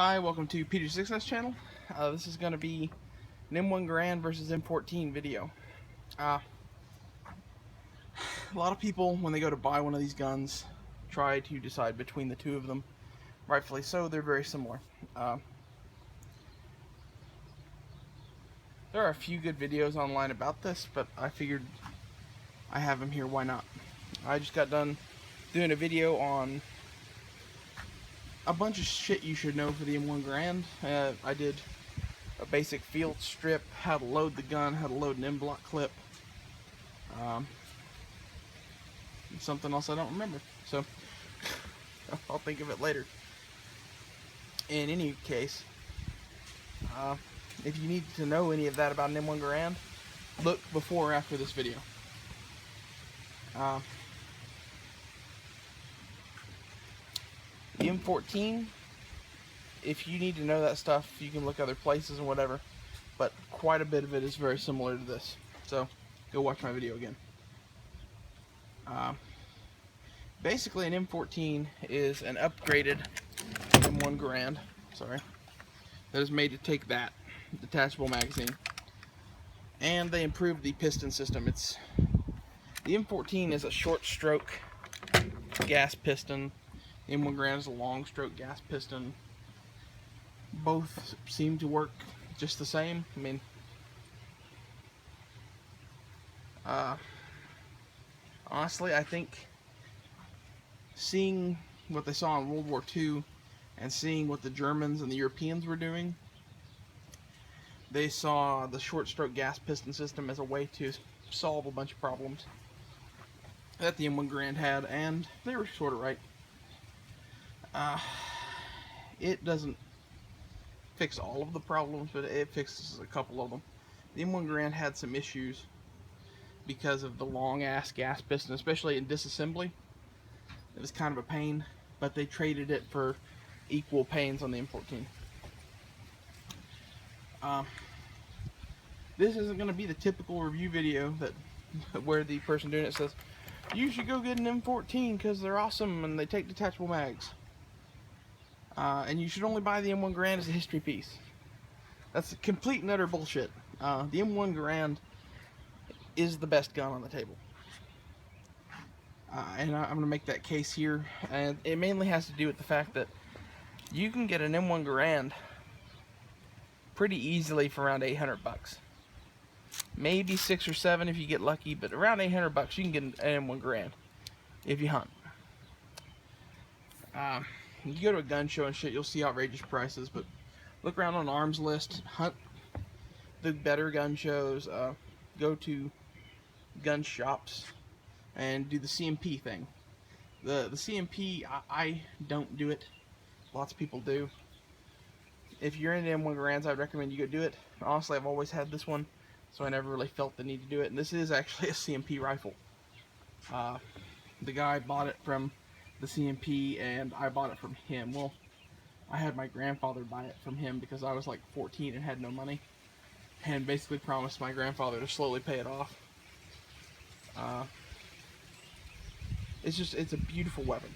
Hi, welcome to Peter's Success channel. This is going to be an M1 Garand versus M14 video. A lot of people, when they go to buy one of these guns, try to decide between the two of them. Rightfully so, they're very similar. There are a few good videos online about this, but I figured I have them here, why not? I just got done doing a video on a bunch of shit you should know for the M1 Garand. I did a basic field strip, how to load the gun, how to load an M-block clip, something else I don't remember, so I'll think of it later. In any case, if you need to know any of that about an M1 Garand, look before or after this video. The M14, if you need to know that stuff, you can look other places and whatever, but quite a bit of it is very similar to this. So, go watch my video again. Basically, an M14 is an upgraded M1 Garand, that is made to take that detachable magazine, and they improved the piston system. The M14 is a short stroke gas piston. The M1 Garand is a long stroke gas piston. Both seem to work just the same. I mean, honestly, I think seeing what they saw in World War II and seeing what the Germans and the Europeans were doing, they saw the short stroke gas piston system as a way to solve a bunch of problems that the M1 Garand had, and they were sort of right. It doesn't fix all of the problems, but it fixes a couple of them. The M1 Garand had some issues because of the long ass gas piston, especially in disassembly. It was kind of a pain, but they traded it for equal pains on the M14. This isn't going to be the typical review video where the person doing it says, you should go get an M14 because they're awesome and they take detachable mags. And you should only buy the M1 Garand as a history piece. That's complete and utter bullshit. The M1 Garand is the best gun on the table. And I'm going to make that case here. And it mainly has to do with the fact that you can get an M1 Garand pretty easily for around 800 bucks. Maybe 6 or 7 if you get lucky, but around 800 bucks you can get an M1 Garand if you hunt. You go to a gun show and shit, you'll see outrageous prices, but look around on Arms List, hunt the better gun shows, go to gun shops, and do the CMP thing. The CMP, I don't do it. Lots of people do. If you're into M1 Garands, I'd recommend you go do it. Honestly, I've always had this one, so I never really felt the need to do it. And this is actually a CMP rifle. The guy bought it from the CMP, and I bought it from him. Well, I had my grandfather buy it from him because I was like 14 and had no money, and basically promised my grandfather to slowly pay it off. It's a beautiful weapon.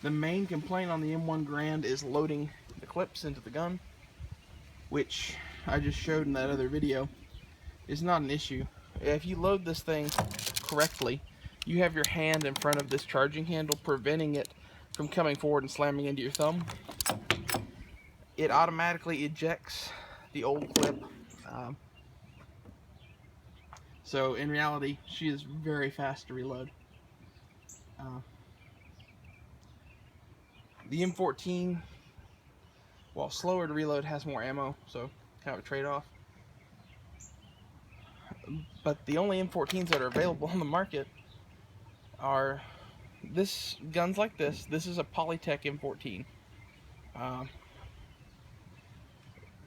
The main complaint on the M1 Garand is loading the clips into the gun, which I just showed in that other video is not an issue. If you load this thing correctly, you have your hand in front of this charging handle, preventing it from coming forward and slamming into your thumb. It automatically ejects the old clip. So in reality, she is very fast to reload. The M14, while slower to reload, has more ammo, so kind of a trade-off. But the only M14s that are available on the market are guns like this. This is a Polytech M14.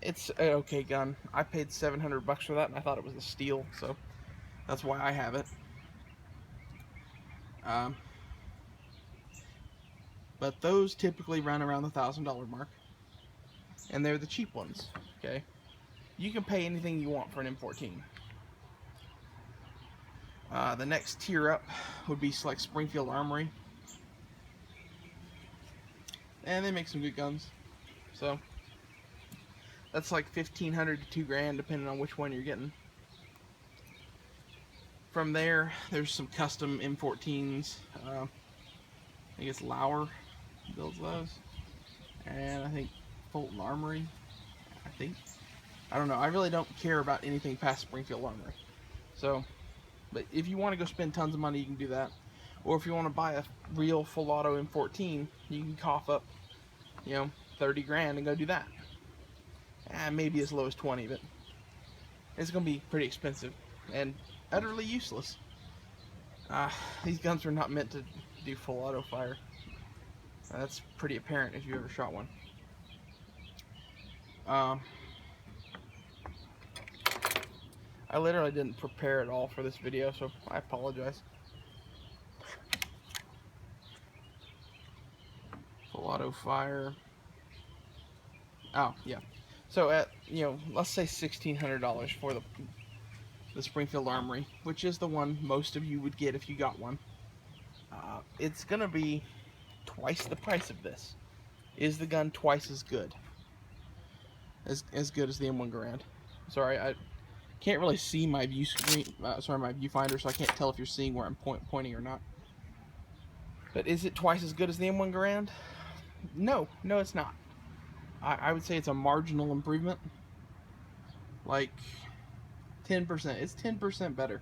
It's an okay gun. I paid 700 bucks for that, and I thought it was a steal, so that's why I have it. But those typically run around the $1,000 mark, and they're the cheap ones. Okay, you can pay anything you want for an M14. The next tier up would be like Springfield Armory. and they make some good guns. So that's like $1,500 to $2,000 depending on which one you're getting. From there, there's some custom M14s. I think it's Lauer builds those, and I think Fulton Armory. I don't know. I really don't care about anything past Springfield Armory. So, but if you want to go spend tons of money, you can do that. Or if you want to buy a real full auto M14, you can cough up, 30 grand and go do that. Maybe as low as 20, but it's going to be pretty expensive and utterly useless. These guns are not meant to do full auto fire. That's pretty apparent if you ever shot one. I literally didn't prepare at all for this video, so I apologize. Full auto fire. Oh, yeah. So at, let's say $1,600 for the Springfield Armory, which is the one most of you would get if you got one. It's gonna be twice the price of this. Is the gun twice as good? As good as the M1 Garand? Sorry, I can't really see my view screen. My viewfinder, so I can't tell if you're seeing where I'm pointing or not. But is it twice as good as the M1 Garand? No, it's not. I would say it's a marginal improvement. Like 10%. It's 10% better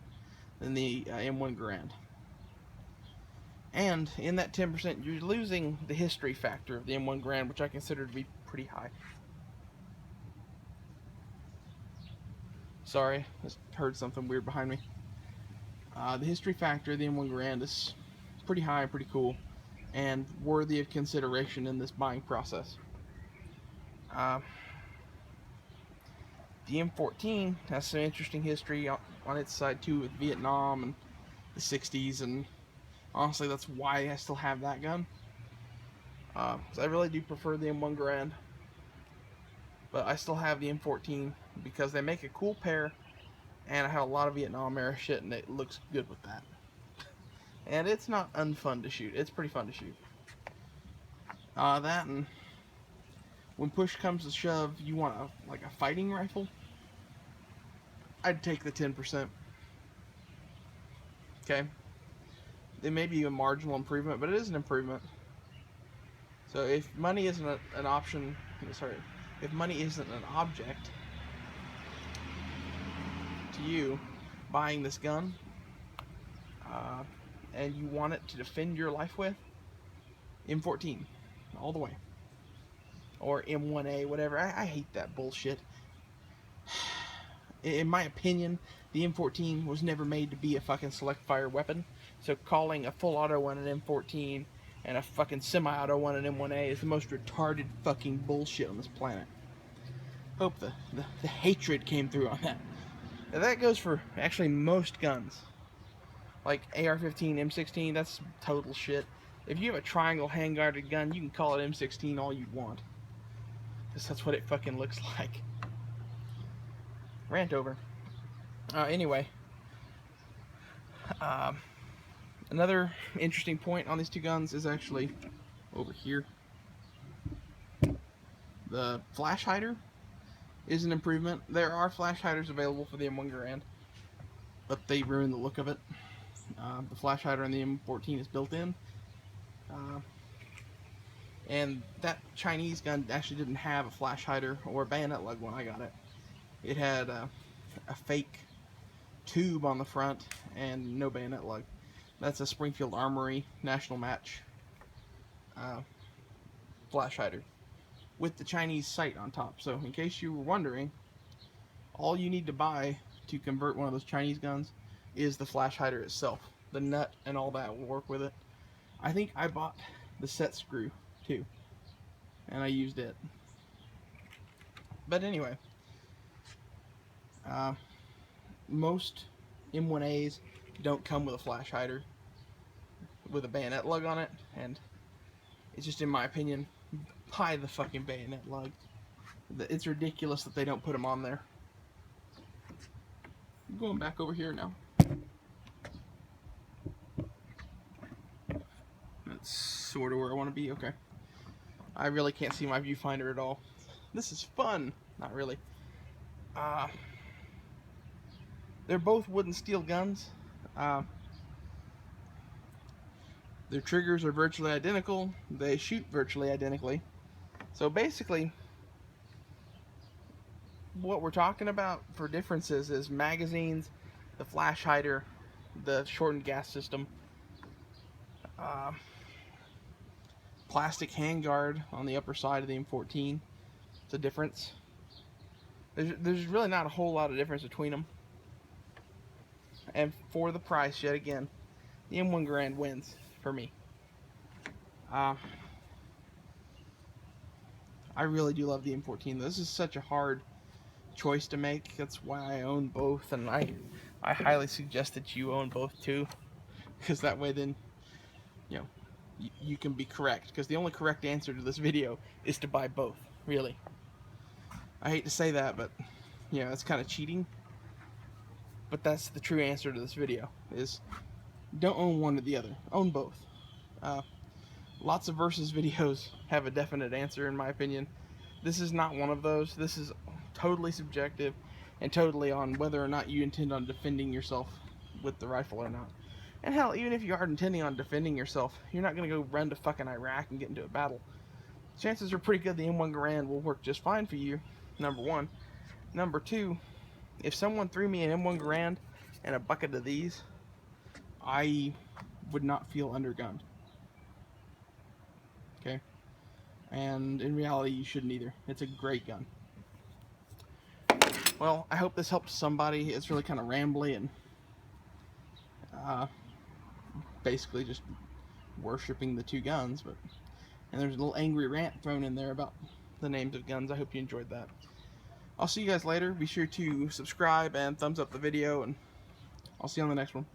than the M1 Garand. And in that 10%, you're losing the history factor of the M1 Garand, which I consider to be pretty high. Sorry, I just heard something weird behind me. The history factor of the M1 Garand is pretty high, pretty cool, and worthy of consideration in this buying process. The M14 has some interesting history on its side too, with Vietnam and the 60s, and honestly that's why I still have that gun. So I really do prefer the M1 Garand, but I still have the M14 because they make a cool pair, and I have a lot of Vietnam era shit, and it looks good with that. And it's not unfun to shoot. It's pretty fun to shoot. That, and when push comes to shove, you want a fighting rifle, I'd take the 10%. Okay? It may be a marginal improvement, but it is an improvement. So if money isn't an option, if money isn't an object to you buying this gun, and you want it to defend your life with, M14 all the way, or M1a, whatever. I hate that bullshit. In my opinion, the M14 was never made to be a fucking select fire weapon, so calling a full auto one an M14 and a fucking semi-auto one an M1a is the most retarded fucking bullshit on this planet. Hope the hatred came through on that. Now that goes for actually most guns. Like AR-15, M16, that's total shit. If you have a triangle hand-guarded gun, you can call it M16 all you want, because that's what it fucking looks like. Rant over. Anyway. Another interesting point on these two guns is actually over here. The flash hider is an improvement. There are flash hiders available for the M1 Garand, but they ruin the look of it. The flash hider on the M14 is built in. And that Chinese gun actually didn't have a flash hider or a bayonet lug when I got it. It had a fake tube on the front and no bayonet lug. That's a Springfield Armory National Match flash hider with the Chinese sight on top. So in case you were wondering, all you need to buy to convert one of those Chinese guns is the flash hider itself. The nut and all that will work with it. I think I bought the set screw too, and I used it. But anyway, most M1As don't come with a flash hider with a bayonet lug on it, and it's just, in my opinion, buy the fucking bayonet lug. It's ridiculous that they don't put them on there. I'm going back over here now. That's sort of where I want to be. Okay. I really can't see my viewfinder at all. This is fun. Not really. They're both wood and steel guns. Their triggers are virtually identical. They shoot virtually identically. So basically, what we're talking about for differences is magazines, the flash hider, the shortened gas system, plastic handguard on the upper side of the M14. It's a difference. There's really not a whole lot of difference between them. And for the price, yet again, the M1 Garand wins for me. I really do love the M14. This is such a hard choice to make. That's why I own both, and I highly suggest that you own both too, because that way then, you know, you can be correct. Because the only correct answer to this video is to buy both. Really, I hate to say that, but you know, it's kind of cheating. But that's the true answer to this video: is don't own one or the other. Own both. Lots of versus videos have a definite answer, in my opinion. This is not one of those. This is totally subjective and totally on whether or not you intend on defending yourself with the rifle or not. And hell, even if you are intending on defending yourself, you're not going to go run to fucking Iraq and get into a battle. Chances are pretty good the M1 Garand will work just fine for you, number one. Number two, if someone threw me an M1 Garand and a bucket of these, I would not feel undergunned. Okay? And in reality, you shouldn't either. It's a great gun. Well, I hope this helped somebody. It's really kind of rambly and basically just worshipping the two guns. And there's a little angry rant thrown in there about the names of guns. I hope you enjoyed that. I'll see you guys later. Be sure to subscribe and thumbs up the video, and I'll see you on the next one.